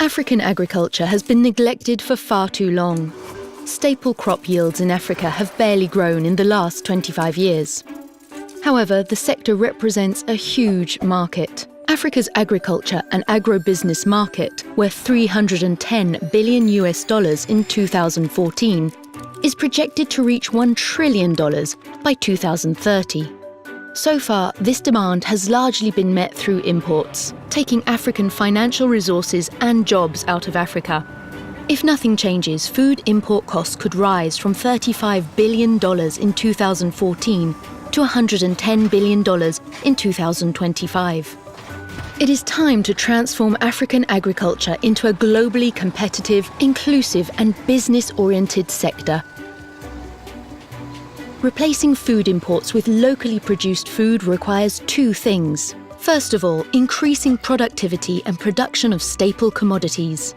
African agriculture has been neglected for far too long. Staple crop yields in Africa have barely grown in the last 25 years. However, the sector represents a huge market. Africa's agriculture and agribusiness market, worth $310 billion in 2014, is projected to reach $1 trillion by 2030. So far, this demand has largely been met through imports, taking African financial resources and jobs out of Africa. If nothing changes, food import costs could rise from $35 billion in 2014 to $110 billion in 2025. It is time to transform African agriculture into a globally competitive, inclusive and business-oriented sector. Replacing food imports with locally produced food requires two things. First of all, increasing productivity and production of staple commodities.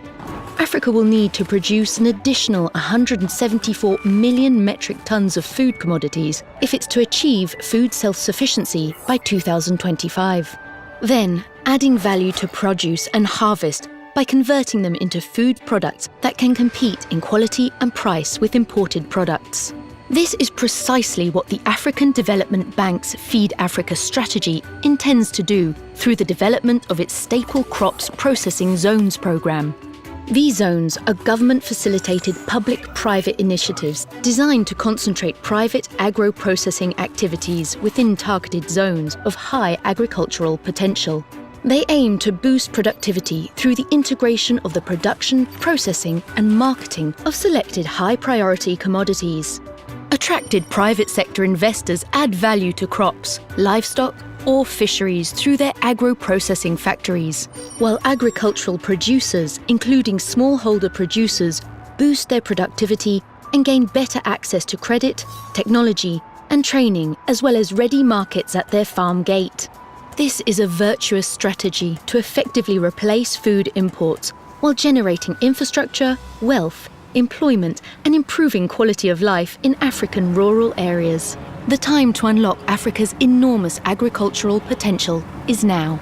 Africa will need to produce an additional 174 million metric tons of food commodities if it's to achieve food self-sufficiency by 2025. Then, adding value to produce and harvest by converting them into food products that can compete in quality and price with imported products. This is precisely what the African Development Bank's Feed Africa strategy intends to do through the development of its Staple Crops Processing Zones programme. These zones are government-facilitated public-private initiatives designed to concentrate private agro-processing activities within targeted zones of high agricultural potential. They aim to boost productivity through the integration of the production, processing and marketing of selected high-priority commodities. Attracted private sector investors add value to crops, livestock or fisheries through their agro-processing factories, while agricultural producers, including smallholder producers, boost their productivity and gain better access to credit, technology and training, as well as ready markets at their farm gate. This is a virtuous strategy to effectively replace food imports while generating infrastructure, wealth, employment and improving quality of life in African rural areas. The time to unlock Africa's enormous agricultural potential is now.